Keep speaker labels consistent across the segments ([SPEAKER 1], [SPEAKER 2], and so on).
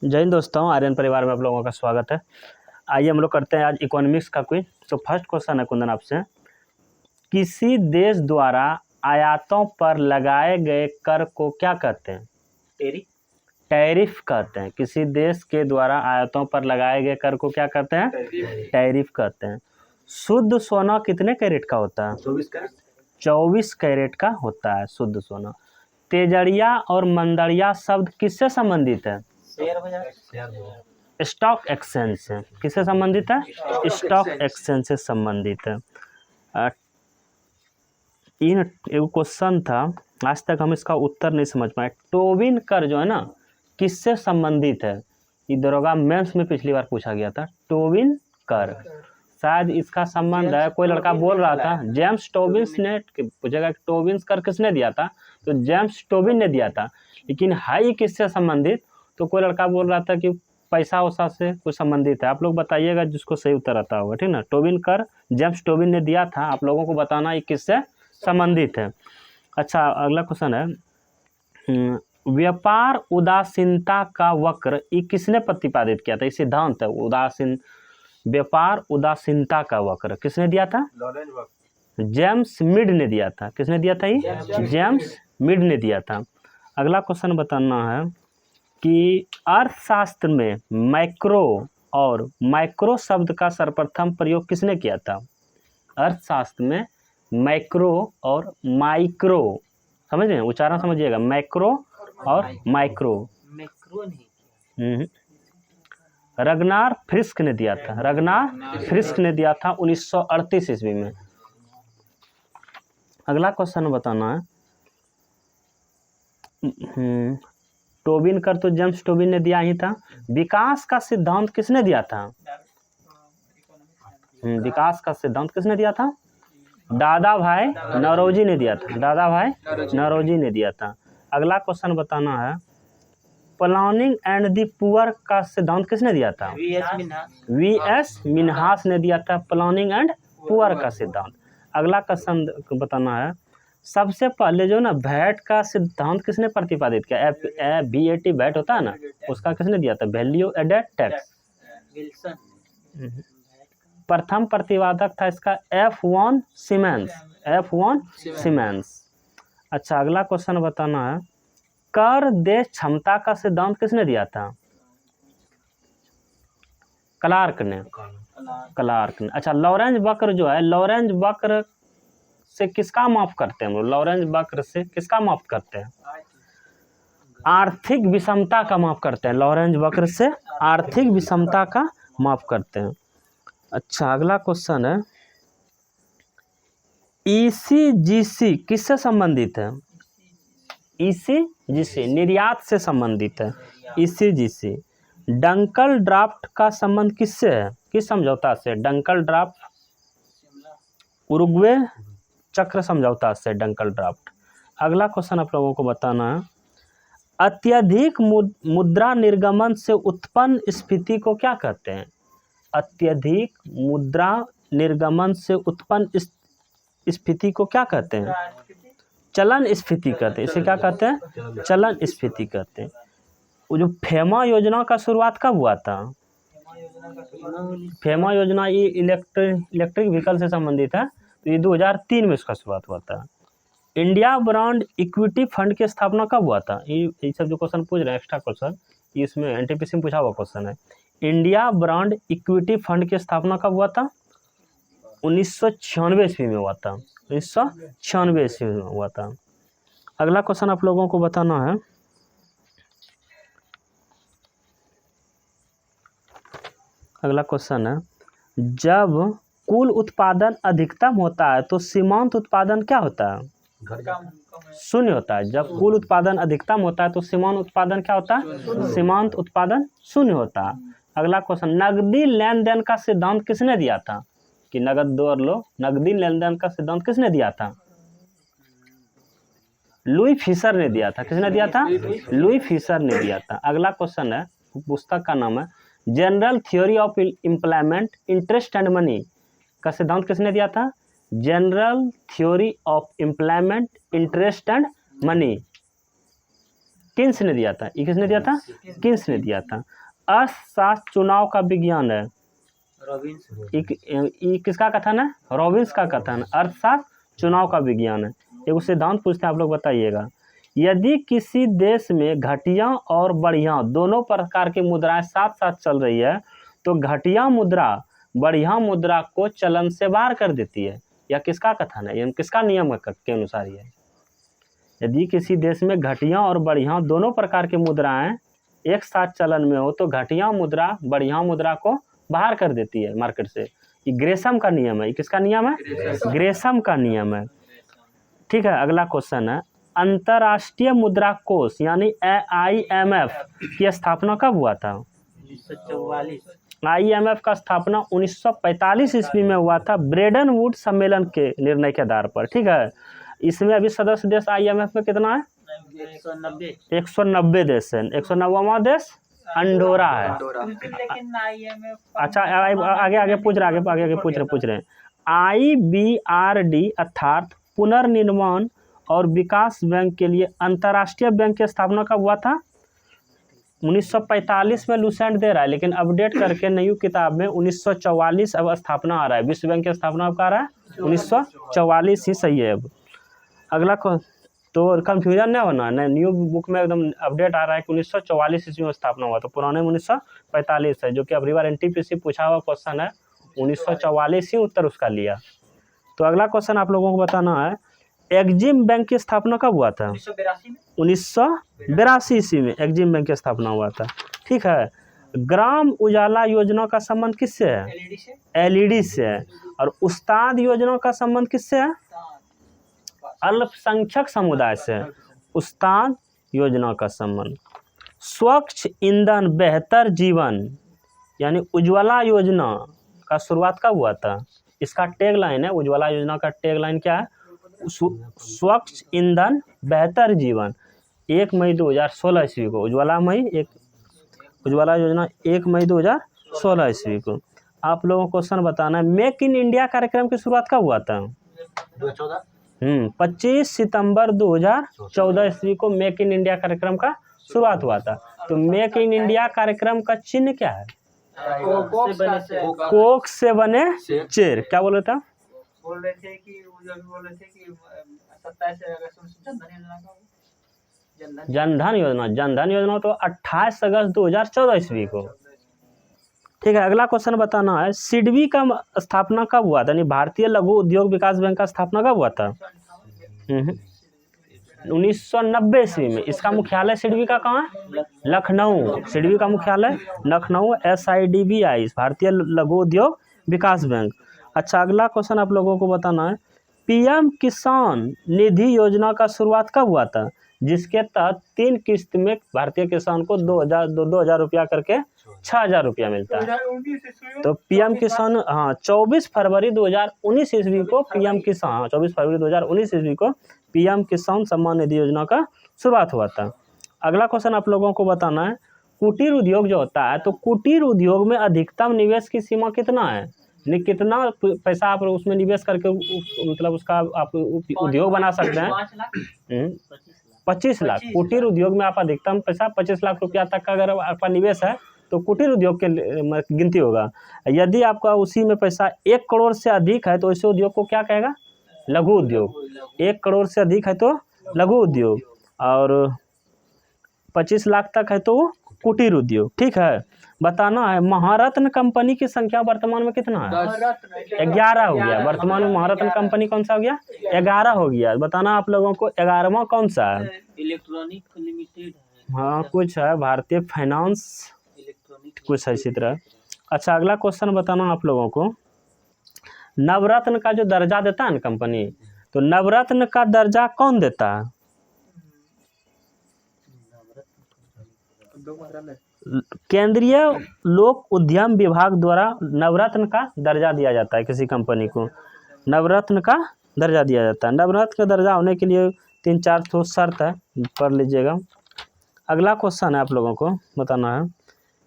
[SPEAKER 1] जय हिंद दोस्तों, आर्यन परिवार में आप लोगों का स्वागत है। आइए हम लोग करते हैं आज इकोनॉमिक्स का क्विज। तो फर्स्ट क्वेश्चन है कुंदन आपसे, किसी देश द्वारा आयातों पर लगाए गए कर को क्या कहते हैं? टैरिफ कहते हैं। किसी देश के द्वारा आयातों पर लगाए गए कर को क्या कहते हैं? टैरिफ कहते हैं। शुद्ध सोना कितने कैरेट का होता है? 24 कैरेट का होता है शुद्ध सोना। तेजड़िया और मंदड़िया शब्द किससे संबंधित है? स्टॉक एक्सचेंज से। किससे संबंधित है? स्टॉक एक्सचेंज से संबंधित है। इन एक क्वेश्चन था, आज तक हम इसका उत्तर नहीं समझ पाए। टोबिन कर जो है ना, किससे संबंधित है? ये दरोगा मेंस में पिछली बार पूछा गया था। टोबिन कर शायद इसका संबंध है। कोई लड़का बोल रहा था जेम्स टोबिन्स ने, पूछेगा कि टोबिन्स कर किसने दिया था, तो जेम्स टोबिन ने दिया था। लेकिन है किससे संबंधित? तो कोई लड़का बोल रहा था कि पैसा वैसा से कुछ संबंधित है। आप लोग बताइएगा जिसको सही उत्तर आता होगा, ठीक ना। टोबिन कर जेम्स टोबिन ने दिया था। आप लोगों को बताना ये किससे संबंधित है। अच्छा, अगला क्वेश्चन है, व्यापार उदासीनता का वक्र ये किसने प्रतिपादित किया था? ये सिद्धांत है व्यापार उदासीनता का वक्र किसने दिया था? जेम्स मिड ने दिया था। किसने दिया था? ये जेम्स मिड ने दिया था। अगला क्वेश्चन बताना है कि अर्थशास्त्र में मैक्रो और माइक्रो शब्द का सर्वप्रथम प्रयोग किसने किया था? अर्थशास्त्र में मैक्रो और माइक्रो, समझ रहे हैं? उच्चारण समझिएगा, मैक्रो और माइक्रो। रगनार फ्रिस्क ने दिया था। रगनार फ्रिस्क ने दिया था 1938 ईस्वी में। अगला क्वेश्चन बताना है, टोबिन कर तो जेम्स टोबिन ने दिया ही था। विकास का सिद्धांत किसने दिया था? विकास का सिद्धांत किसने दिया था? दादा भाई नौरोजी ने दिया था। दादा भाई नौरोजी ने दिया था। अगला क्वेश्चन बताना है, प्लानिंग एंड द पुअर का सिद्धांत किसने दिया था? वी.एस. मिन्हास ने दिया था प्लानिंग एंड पुअर का सिद्धांत। अगला क्वेश्चन बताना है, सबसे पहले जो ना वैट का सिद्धांत किसने प्रतिपादित किया? VAT वैट होता है ना, उसका किसने दिया था? Value added tax. प्रथम प्रतिपादक था इसका F1 सीमेंस। अच्छा, अगला क्वेश्चन बताना है, कर दे क्षमता का सिद्धांत किसने दिया था? क्लार्क ने। अच्छा, लॉरेंज वक्र जो है, लॉरेंज वक्र से किसका माफ करते हैं हम लोग? लॉरेंज वक्र से किसका माफ करते हैं? आर्थिक विषमता का माफ करते हैं। लॉरेंज वक्र से आर्थिक विषमता का माफ करते हैं। अच्छा, अगला क्वेश्चन है, ECGC किससे संबंधित है? ECGC निर्यात से संबंधित है। ECGC। डंकल ड्राफ्ट का संबंध किससे है? किस समझौता से? डंकल ड्राफ्ट उरुग्वे चक्र समझौता से डंकल ड्राफ्ट। अगला क्वेश्चन आप लोगों को बताना है, अत्यधिक मुद्रा निर्गमन से उत्पन्न स्फीति को क्या कहते हैं? अत्यधिक मुद्रा निर्गमन से उत्पन्न स्फीति को क्या कहते हैं? चलन स्फीति कहते हैं। इसे क्या कहते हैं? चलन स्फीति कहते हैं। वो जो फेमा योजना का शुरुआत कब हुआ था? फेमा योजना ये इलेक्ट्रिक व्हीकल से संबंधित है, तो ये 2003 में इसका शुरुआत हुआ था। इंडिया ब्रांड इक्विटी फंड की स्थापना कब हुआ था? ये सब जो क्वेश्चन पूछ रहे हैं एक्स्ट्रा क्वेश्चन, इसमें एनटीपीसी में पूछा हुआ क्वेश्चन है। इंडिया ब्रांड इक्विटी फंड की स्थापना कब हुआ था? 1996 ईस्वी में हुआ था। 1996 ईस्वी में हुआ था। अगला क्वेश्चन आप लोगों को बताना है, अगला क्वेश्चन है, जब कुल उत्पादन अधिकतम होता है तो सीमांत उत्पादन क्या होता है? शून्य होता है। जब कुल उत्पादन अधिकतम होता है तो सीमांत उत्पादन क्या होता है? सीमांत उत्पादन शून्य होता है। अगला क्वेश्चन, नगदी लेन देन का सिद्धांत किसने दिया था? कि नगद दो और लो, नगदी लेन देन का सिद्धांत किसने दिया था? लुई फिशर ने दिया था। किसने दिया था? लुई फिशर ने दिया था। अगला क्वेश्चन है, पुस्तक का नाम है general theory of employment interest and money का सिद्धांत किसने दिया था? General theory of employment interest and money. Keynes ने दिया था, ये किसने दिया था, किन्स ने दिया था। अर्थशास्त्र चुनाव का विज्ञान है, ये किसका कथन है, रॉबिन्स का कथन। अर्थशास्त्र चुनाव का विज्ञान है। एक सिद्धांत पूछते हैं, आप लोग बताइएगा। यदि किसी देश में घटिया और बढ़िया दोनों प्रकार की मुद्राएं साथ साथ चल रही है तो घटिया मुद्रा बढ़िया मुद्रा को चलन से बाहर कर देती है। यह किसका कथन है, यह किसका नियम के अनुसार है। यदि किसी देश में घटिया और बढ़िया दोनों प्रकार की मुद्राएं एक साथ चलन में हो तो घटिया मुद्रा बढ़िया मुद्रा को बाहर कर देती है मार्केट से। ये ग्रेसम का नियम है। ये किसका नियम है, ग्रेसम का नियम है। ठीक है, अगला क्वेश्चन है, अंतर्राष्ट्रीय मुद्रा कोष यानी IMF की स्थापना कब हुआ था।
[SPEAKER 2] 1944।
[SPEAKER 1] IMF का स्थापना 1945 ईस्वी में हुआ था, ब्रेडन वुड सम्मेलन के निर्णय के आधार पर। ठीक है, इसमें अभी सदस्य देश IMF में कितना है, 190 देश है। 190वां देश अंडोरा है।
[SPEAKER 2] लेकिन IMF
[SPEAKER 1] अच्छा, आगे पूछ रहे हैं। IBRD अर्थात पुनर्निर्माण और विकास बैंक के लिए अंतर्राष्ट्रीय बैंक की स्थापना कब हुआ था। 1945 में लूसेंट दे रहा है, लेकिन अपडेट करके नई किताब में 1944 अब स्थापना आ रहा है। विश्व बैंक की स्थापना अब आ रहा है 1944 ही सही है। अब अगला तो कंफ्यूजन नहीं होना है, न्यू बुक में एकदम अपडेट आ रहा है कि 1944 ईस्वी में स्थापना हुआ, तो पुराने में 1945 है, जो कि अगली बार NTPC पूछा हुआ क्वेश्चन है। 1944 ही उत्तर उसका लिया। तो अगला क्वेश्चन आप लोगों को बताना है, एक्जिम बैंक की स्थापना कब हुआ था। 1982 ईस्वी में एक्जिम बैंक की स्थापना हुआ था। ठीक है, ग्राम उजाला योजना का संबंध किससे है, LED से है। और उस्ताद योजना का संबंध किससे है, अल्पसंख्यक समुदाय से। उस्ताद योजना का संबंध। स्वच्छ ईंधन बेहतर जीवन यानी उज्ज्वला योजना का शुरुआत कब हुआ था। इसका टैग लाइन है, उज्ज्वला योजना का टैग लाइन क्या है, स्वच्छ ईंधन बेहतर जीवन। 1 मई 2016 ईस्वी को उज्ज्वला योजना 1 मई 2016 ईस्वी को। आप लोगों को क्वेश्चन बताना है, मेक इन इंडिया कार्यक्रम की शुरुआत कब हुआ था। 25 सितंबर 2014 ईस्वी को मेक इन इंडिया कार्यक्रम का शुरुआत हुआ था। तो मेक इन इंडिया कार्यक्रम का चिन्ह क्या है, कोक से बने चेर। क्या बोल रहे थे,
[SPEAKER 2] बोल रहे थे कि 27 अगस्त
[SPEAKER 1] जनधन योजना तो 28 अगस्त 2014 ईस्वी को। ठीक है, अगला क्वेश्चन बताना है, सिडबी का स्थापना कब हुआ था, यानी भारतीय लघु उद्योग विकास बैंक का स्थापना कब हुआ था। 1990 ईस्वी में। इसका मुख्यालय सिडबी का कहाँ है, लखनऊ। सिडबी का मुख्यालय लखनऊ। SIDBI भारतीय लघु उद्योग विकास बैंक। अच्छा, अगला क्वेश्चन आप लोगों को बताना है, PM किसान निधि योजना का शुरुआत कब हुआ था, जिसके तहत 3 किस्त में भारतीय किसान को 2,000 रुपया करके 6,000 रुपया मिलता है। तो PM किसान 24 फरवरी 2019 ईस्वी को PM किसान 24 फरवरी 2019 ईस्वी को PM किसान सम्मान निधि योजना का शुरुआत हुआ था। अगला क्वेश्चन आप लोगों को बताना है, कुटीर उद्योग जो होता है, तो कुटीर उद्योग में अधिकतम निवेश की सीमा कितना है, कितना पैसा आप उसमें निवेश करके मतलब उसका आप उद्योग बना सकते हैं। 25 लाख। कुटीर उद्योग में आप अधिकतम पैसा 25 लाख रुपया तक का अगर आपका निवेश है तो कुटीर उद्योग के गिनती होगा। यदि आपका उसी में पैसा 1 करोड़ से अधिक है तो ऐसे उद्योग को क्या कहेगा, लघु उद्योग। 1 करोड़ से अधिक है तो लघु उद्योग, और 25 लाख तक है तो कुटीर उद्योग। ठीक है, बताना है, महारत्न कंपनी की संख्या वर्तमान में कितना है, 11 हो गया। वर्तमान में महारत्न कंपनी कौन सा हो गया, 11 हो गया। बताना आप लोगों को 11वां कौन सा है,
[SPEAKER 2] इलेक्ट्रॉनिक लिमिटेड।
[SPEAKER 1] हाँ कुछ है, भारतीय फाइनेंस कुछ है इसी तरह। अच्छा, अगला क्वेश्चन बताना आप लोगों को, नवरत्न का जो दर्जा देता है ना कंपनी, तो नवरत्न का दर्जा कौन देता है, केंद्रीय लोक उद्यम विभाग द्वारा नवरत्न का दर्जा दिया जाता है। किसी कंपनी को नवरत्न का दर्जा दिया जाता है। नवरत्न का दर्जा होने के लिए 3-4 तो शर्त है, पढ़ लीजिएगा। अगला क्वेश्चन है आप लोगों को बताना है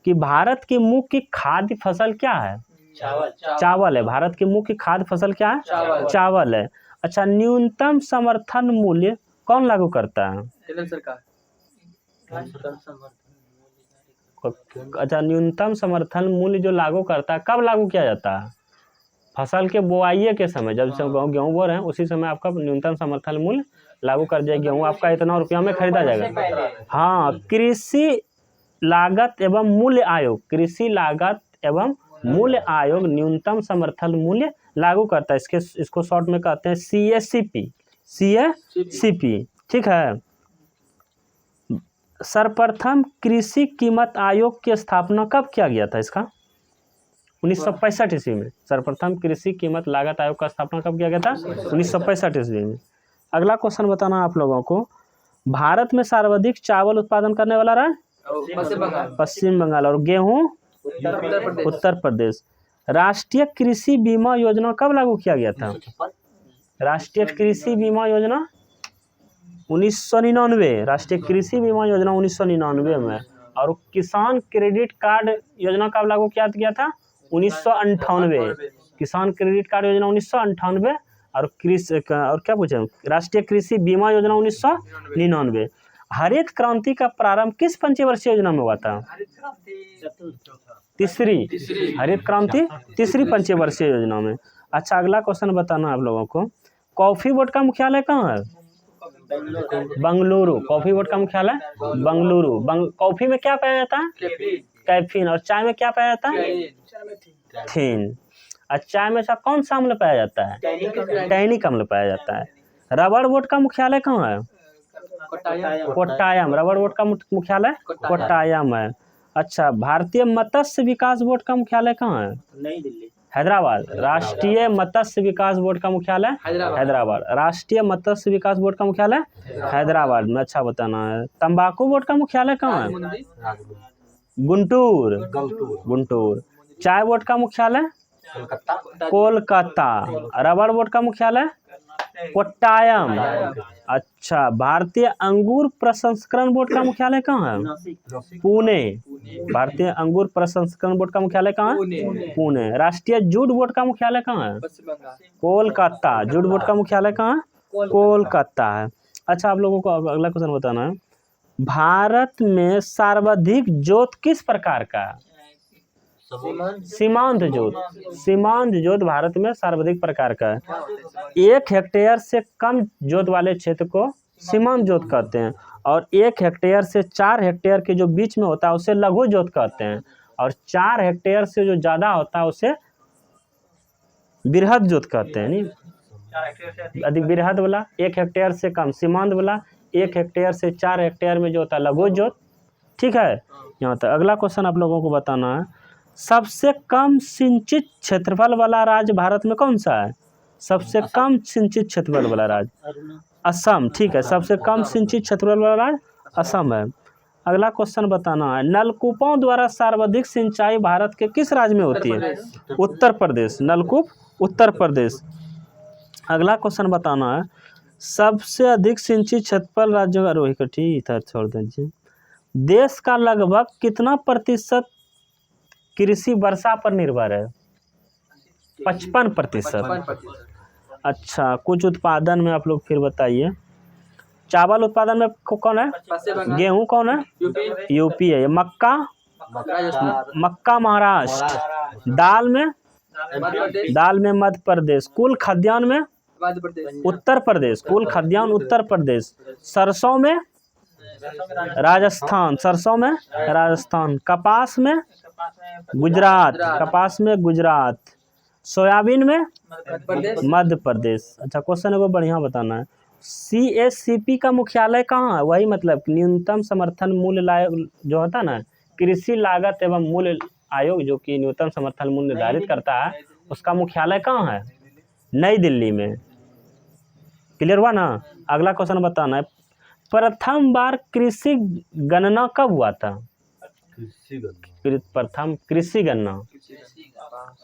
[SPEAKER 1] कि भारत की मुख्य खाद्य फसल क्या है, चावल है। भारत की मुख्य खाद्य फसल क्या है, चावल है। अच्छा, न्यूनतम समर्थन मूल्य कौन लागू करता है,
[SPEAKER 2] केंद्र सरकार।
[SPEAKER 1] अच्छा, न्यूनतम समर्थन मूल्य जो लागू करता है, कब लागू किया जाता है? फसल के बुआई के समय, जब से गेहूँ बो रहे हैं उसी समय आपका न्यूनतम समर्थन मूल्य लागू कर दिया। गेहूँ आपका इतना रुपया में खरीदा जाएगा। हाँ, कृषि लागत एवं मूल्य आयोग, कृषि लागत एवं मूल्य आयोग न्यूनतम समर्थन मूल्य लागू करता है। इसको शॉर्ट में कहते हैं CACP। ठीक है। सर्वप्रथम कृषि कीमत आयोग की स्थापना कब किया गया था? इसका 1965 ईस्वी में। सर्वप्रथम कृषि कीमत लागत आयोग का स्थापना कब किया गया था? 1965 ईस्वी में। अगला क्वेश्चन बताना आप लोगों को, भारत में सर्वाधिक चावल उत्पादन करने वाला राज्य पश्चिम बंगाल और गेहूं उत्तर प्रदेश। राष्ट्रीय कृषि बीमा योजना कब लागू किया गया था? राष्ट्रीय कृषि बीमा योजना 1999। राष्ट्रीय कृषि बीमा योजना 1999 में। और किसान क्रेडिट कार्ड योजना कब लागू किया गया था? 1998। किसान क्रेडिट कार्ड योजना 1998 और क्या पूछे, राष्ट्रीय कृषि बीमा योजना 1999। हरित क्रांति का प्रारंभ किस पंचवर्षीय योजना में हुआ था? तीसरी हरित क्रांति तीसरी पंचवर्षीय योजना में। अच्छा, अगला क्वेश्चन बताना आप लोगों को, कॉफी बोर्ड का मुख्यालय कहाँ है? बंगलुरु। कॉफी बोर्ड का मुख्यालय बंगलुरु। कॉफी में क्या पाया जाता है? कैफीन। और चाय में क्या पाया जाता है? थीन। और चाय में कौन सा अम्ल पाया जाता है? टैनिक अम्ल पाया जाता है। रबड़ बोर्ड का मुख्यालय कहाँ है? कोट्टायम। रबड़ बोर्ड का मुख्यालय कोट्टायम है। अच्छा, भारतीय मत्स्य विकास बोर्ड का मुख्यालय कहाँ है?
[SPEAKER 2] नई दिल्ली।
[SPEAKER 1] हैदराबाद। राष्ट्रीय मत्स्य विकास बोर्ड का मुख्यालय हैदराबाद। राष्ट्रीय मत्स्य विकास बोर्ड का मुख्यालय हैदराबाद में। अच्छा बताना है, तंबाकू बोर्ड का मुख्यालय कहाँ है? गुंटूर। चाय बोर्ड का मुख्यालय कोलकाता। रबड़ बोर्ड का मुख्यालय कोट्टायम। अच्छा, भारतीय अंगूर प्रसंस्करण बोर्ड का मुख्यालय कहाँ है? पुणे। भारतीय अंगूर प्रसंस्करण बोर्ड का मुख्यालय कहाँ है? पुणे। राष्ट्रीय जूट बोर्ड का मुख्यालय कहाँ है? कोलकाता। जूट बोर्ड का मुख्यालय कहाँ है? कोलकाता है। अच्छा, आप लोगों को अगला क्वेश्चन बताना है, भारत में सर्वाधिक जोत किस प्रकार का है? सीमांत जोत। सीमांत जोत भारत में सर्वाधिक प्रकार का है। 1 हेक्टेयर से कम जोत वाले क्षेत्र को सीमांत जोत कहते हैं, और 1 हेक्टेयर से 4 हेक्टेयर के जो बीच में होता है उसे लघु जोत कहते हैं, और 4 हेक्टेयर से जो ज्यादा होता है उसे बृहद जोत कहते हैं। नहीं, अधिक बृहद वाला 1 हेक्टेयर से कम, सीमांत वाला 1 हेक्टेयर से 4 हेक्टेयर में जो होता है लघु जोत। ठीक है, यहाँ तक। अगला क्वेश्चन आप लोगों को बताना है, सबसे कम सिंचित क्षेत्रफल वाला राज्य भारत में कौन सा है? सबसे कम सिंचित क्षेत्रफल वाला राज्य असम। ठीक है, सबसे कम सिंचित क्षेत्रफल वाला राज्य असम है। अगला क्वेश्चन बताना है, नलकूपों द्वारा सर्वाधिक सिंचाई भारत के किस राज्य में होती है? उत्तर प्रदेश। नलकूप उत्तर प्रदेश। अगला क्वेश्चन बताना है, सबसे अधिक सिंचित क्षेत्रफल राज्य का रोही का, ठीक है छोड़ दीजिए। देश का लगभग कितना प्रतिशत कृषि वर्षा पर निर्भर है? 55%। अच्छा, कुछ उत्पादन में आप लोग फिर बताइए, चावल उत्पादन में कौन है? गेहूं कौन है? यूपी है। मक्का महाराष्ट्र। दाल में मध्य प्रदेश। कुल खाद्यान्न में उत्तर प्रदेश। कुल खाद्यान्न उत्तर प्रदेश। सरसों में राजस्थान। कपास में गुजरात। सोयाबीन में मध्य प्रदेश। अच्छा, क्वेश्चन है वो बढ़िया बताना है, CACP का मुख्यालय कहाँ है? वही मतलब न्यूनतम समर्थन मूल्य जो होता है ना, कृषि लागत एवं मूल्य आयोग जो कि न्यूनतम समर्थन मूल्य निर्धारित करता है, उसका मुख्यालय कहाँ है? नई दिल्ली में। क्लियर हुआ ना? अगला क्वेश्चन बताना है, प्रथम बार कृषि गणना कब हुआ था? प्रथम कृषि गणना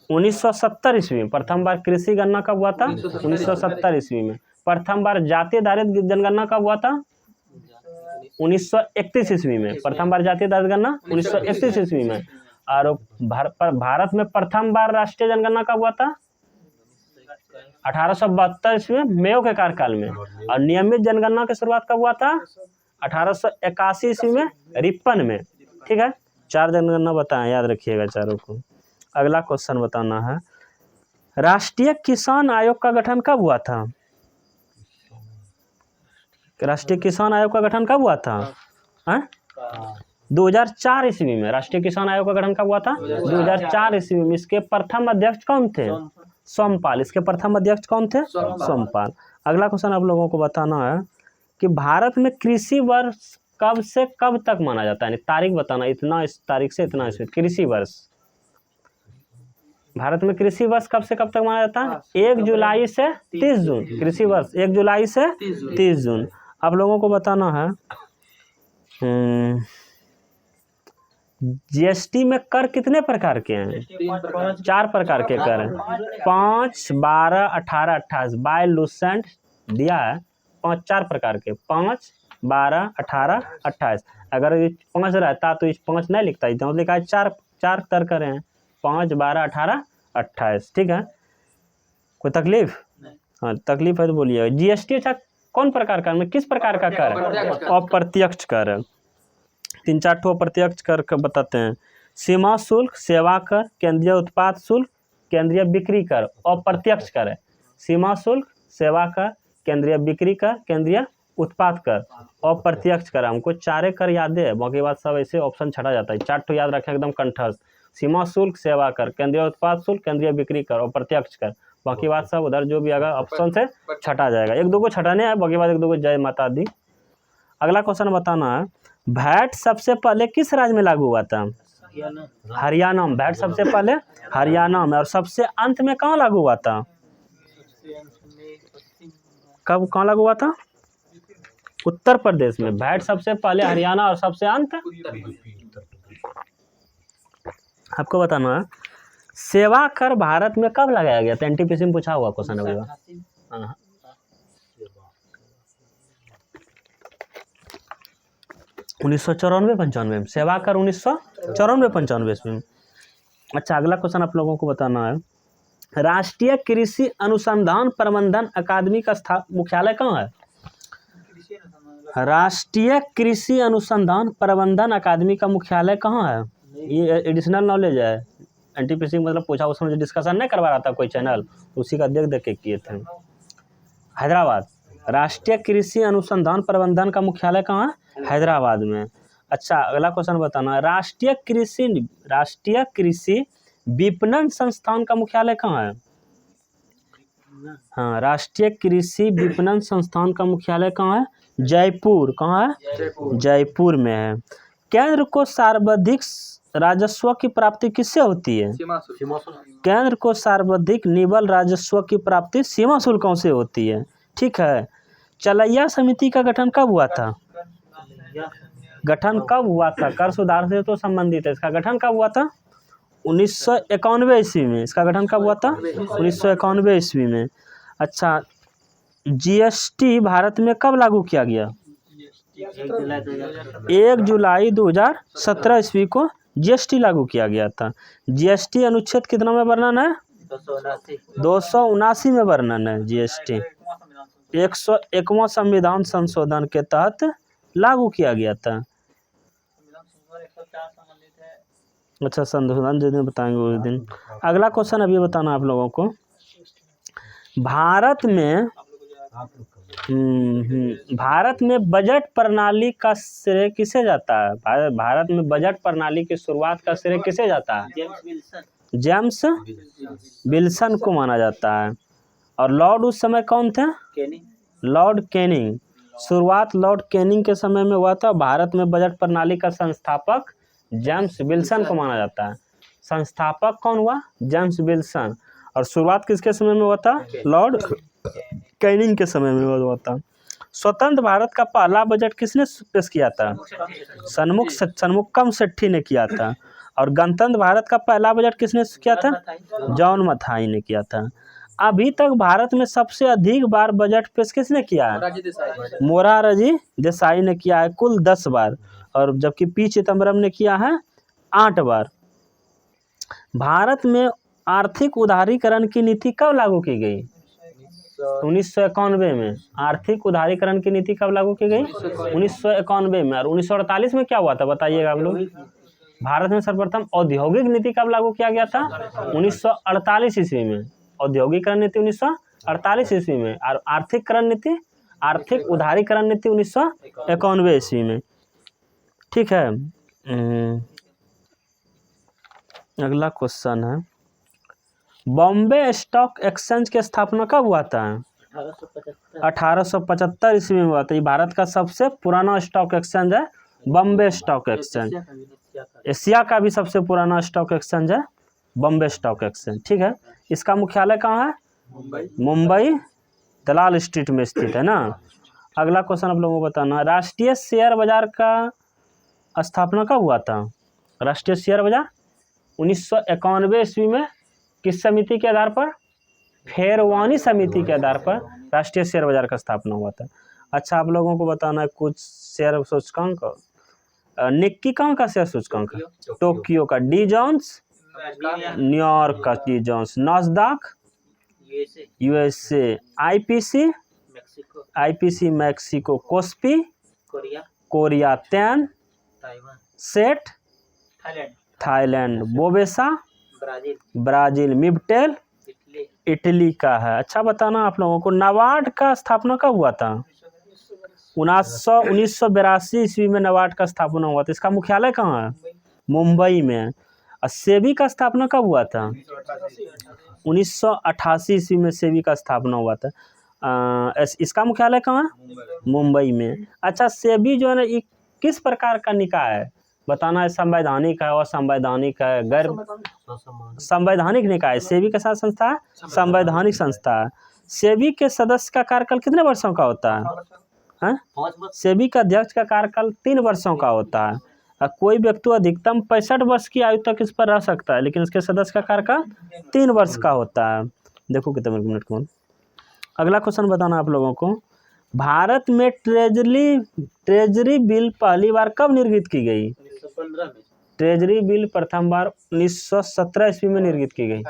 [SPEAKER 1] 1970 ईस्वी में। प्रथम बार कृषि गणना कब हुआ था? 1970 ईस्वी में। प्रथम बार जातीय दारिद्र्य जनगणना कब हुआ था? 1931 ईस्वी में। प्रथम बार जातीय दारिद्र्य गणना 1931 ईस्वी में। और भारत में प्रथम बार राष्ट्रीय जनगणना कब हुआ था? 1872 ईस्वी में, मेयो के कार्यकाल में। और नियमित जनगणना की शुरुआत कब हुआ था? 1881 ईस्वी में, 53 में। ठीक है, 4 जनगणना बताएं, याद रखिएगा चारों को। अगला क्वेश्चन बताना है, राष्ट्रीय किसान आयोग का गठन कब हुआ था? राष्ट्रीय किसान आयोग का गठन कब हुआ था? 2004 ईस्वी में राष्ट्रीय किसान आयोग का गठन कब हुआ था? 2004 ईस्वी में। इसके प्रथम अध्यक्ष कौन थे? सोमपाल। इसके प्रथम अध्यक्ष कौन थे? सोमपाल। अगला क्वेश्चन आप लोगों को बताना है कि भारत में कृषि वर्ष कब से कब तक माना जाता है? तारीख बताना, इतना इस तारीख से इतना ईस्वी। कृषि वर्ष भारत में कृषि वर्ष कब से कब तक माना जाता है? 1 जुलाई से 30 जून। कृषि वर्ष 1 जुलाई से 30 जून। आप लोगों को बताना है जीएसटी में कर कितने प्रकार के हैं? 4 प्रकार के कर हैं। 5, 12, 18, 28 बाय लूसेंट दिया है। 4 प्रकार के, 5, 12, 18, 28। अगर 5 रहता तो इस 5 नहीं लिखता, इतना लिखा है 4 कर करे हैं, 5, 12, 18, 28। ठीक है, कोई तकलीफ? हाँ, तकलीफ है तो बोलिए। जीएसटी अच्छा कौन प्रकार का, में किस प्रकार का कर? अप्रत्यक्ष कर। 3-4 ठो अप्रत्यक्ष कर बताते हैं। सीमा शुल्क, सेवा कर, केंद्रीय उत्पाद शुल्क, केंद्रीय बिक्री कर। अप्रत्यक्ष कर है सीमा शुल्क, सेवा कर, केंद्रीय बिक्री कर, केंद्रीय उत्पाद कर। अप्रत्यक्ष कर हमको 4 कर याद है, बाकी बात सब ऐसे ऑप्शन छटा जाता है। 4 ठो याद रखें एकदम कंठस्थ। सीमा शुल्क, सेवा कर, केंद्रीय उत्पाद शुल्क, केंद्रीय बिक्री कर, अप्रत्यक्ष कर। बाकी बात सब उधर जो भी आएगा ऑप्शन से छटा जाएगा। 1-2 को छटाने हैं, बाकी बात 1-2 को जय माता दी। अगला क्वेश्चन बताना है, वैट सबसे पहले किस राज्य में लागू हुआ था? हरियाणा में। वैट सबसे पहले हरियाणा में, और सबसे अंत में कहाँ लागू हुआ था? कब कहाँ लागू हुआ था? उत्तर प्रदेश में। वैट सबसे पहले हरियाणा और सबसे अंत आपको बताना है, सेवा कर भारत में कब लगाया गया था? एनटीपीसी में पूछा हुआ क्वेश्चन है भैया। 1994-95 में। सेवा कर 1994-95 में। अच्छा, अगला क्वेश्चन आप लोगों को बताना है, राष्ट्रीय कृषि अनुसंधान प्रबंधन अकादमी का मुख्यालय कहाँ है? राष्ट्रीय कृषि अनुसंधान प्रबंधन अकादमी का मुख्यालय कहाँ है? ये एडिशनल नॉलेज है, एनटीपीसी मतलब पूछा, उसमें जो डिस्कशन नहीं करवा रहा था कोई चैनल, उसी का देख के किए थे। हैदराबाद। राष्ट्रीय कृषि अनुसंधान प्रबंधन का मुख्यालय कहाँ है? हैदराबाद में। अच्छा, अगला क्वेश्चन बताना, राष्ट्रीय कृषि विपणन संस्थान का मुख्यालय कहाँ है? हाँ, राष्ट्रीय कृषि विपणन संस्थान का मुख्यालय कहाँ है? जयपुर। कहाँ है? जयपुर में है। केंद्र को सर्वाधिक राजस्व की प्राप्ति किससे होती है? केंद्र को सर्वाधिक निवल राजस्व की प्राप्ति सीमा शुल्कों से होती है। ठीक है, चलैया समिति का गठन कब हुआ था? गठन कब हुआ था? कर सुधार से तो संबंधित है। इसका गठन कब हुआ था? 1991 ईस्वी में। इसका गठन कब हुआ था? 1991 ईस्वी में। अच्छा, जीएसटी भारत में कब लागू किया गया? 1 जुलाई 2017 ईस्वी को जीएसटी लागू किया गया था। जीएसटी अनुच्छेद कितना में वर्णन है? 279 में वर्णन है जीएसटी। 101वां संविधान संशोधन के तहत लागू किया गया था। अच्छा, संशोधन जिस दिन बताएंगे उस दिन। अगला क्वेश्चन अभी बताना आप लोगों को, भारत में बजट प्रणाली का श्रेय किसे जाता है? भारत में बजट प्रणाली की शुरुआत का श्रेय किसे जाता है? जेम्स विल्सन को माना जाता है। और लॉर्ड उस समय कौन थे? Lord Canning. शुरुआत लॉर्ड कैनिंग के समय में हुआ था। भारत में बजट प्रणाली का संस्थापक जेम्स विल्सन को माना जाता है। संस्थापक कौन हुआ? James Wilson. और शुरुआत किसके समय में हुआ था? लॉर्ड कैनिंग के समय में हुआ था। स्वतंत्र भारत का पहला बजट किसने पेश किया था? सन्मुखम सेठी ने किया था। और गणतंत्र भारत का पहला बजट किसने किया था? जॉन मथाई ने किया था। अभी तक भारत में सबसे अधिक बार बजट पेश किसने किया है? मोरारजी देसाई ने किया है, कुल 10 बार। और जबकि पी चिदम्बरम ने किया है 8 बार। भारत में आर्थिक उदारीकरण की नीति कब लागू की गई? 1991 में। आर्थिक उदारीकरण की नीति कब लागू की गई? 1991 में। और 1948 में क्या हुआ था बताइएगा आप लोग? भारत में सर्वप्रथम औद्योगिक नीति कब लागू किया गया था? 1948 ईस्वी में। औद्योगिकरण नीति 1948 ईस्वी में। और आर्थिककरण नीति, आर्थिक उदारीकरण नीति 1991 ईस्वी में। ठीक है। अगला क्वेश्चन है, बॉम्बे स्टॉक एक्सचेंज की स्थापना कब हुआ था? 1875 ईस्वी में हुआ था। ये भारत का सबसे पुराना स्टॉक एक्सचेंज है बॉम्बे स्टॉक एक्सचेंज। एशिया का भी सबसे पुराना स्टॉक एक्सचेंज है बॉम्बे स्टॉक एक्सचेंज। ठीक है। इसका मुख्यालय कहाँ है? मुंबई दलाल स्ट्रीट में स्थित है ना। अगला क्वेश्चन आप लोगों को बताना, राष्ट्रीय शेयर बाजार का स्थापना कब हुआ था? राष्ट्रीय शेयर बाजार 1991 ईस्वी में। किस समिति के आधार पर? फेरवानी समिति के आधार पर राष्ट्रीय शेयर बाजार का स्थापना हुआ था। अच्छा, आप लोगों को बताना है कुछ शेयर सूचकांक। निक्की कहाँ का शेयर सूचकांक? टोक्यो का। डी जोन्स न्यूयॉर्क का Dow Jones. Nasdaq USA. IPC Mexico. KOSPI Korea. तैन SET Thailand. Bovespa Brazil. MIBTEL Italy का है। अच्छा बताना आप लोगों को, नाबार्ड का स्थापना कब हुआ था? 1982 ईस्वी में नाबार्ड का स्थापना हुआ था। इसका मुख्यालय कहाँ है? मुंबई में। और सेबी का स्थापना कब हुआ था? 1988 ईस्वी में सेबी का स्थापना हुआ था। इसका मुख्यालय कहाँ है? मुंबई में। अच्छा, सेबी जो है ना, ये किस प्रकार का निकाय है बताना है? संवैधानिक है, असंवैधानिक है, गैर संवैधानिक निकाय? सेबी के साथ संस्था है संवैधानिक संस्था है। सेबी के सदस्य का कार्यकाल कितने वर्षों का होता है? सेबी का अध्यक्ष का कार्यकाल 3 वर्षों का होता है। कोई व्यक्ति अधिकतम 65 वर्ष की आयु तक इस पर रह सकता है, लेकिन इसके सदस्य का कार्यकाल 3 वर्ष का होता है। देखो कितने मिनट कौन। अगला क्वेश्चन बताना आप लोगों को, भारत में ट्रेजरी बिल पहली बार कब निर्मित की गई?
[SPEAKER 2] 1915 में।
[SPEAKER 1] ट्रेजरी बिल प्रथम बार 1917 ईस्वी में निर्मित की गई।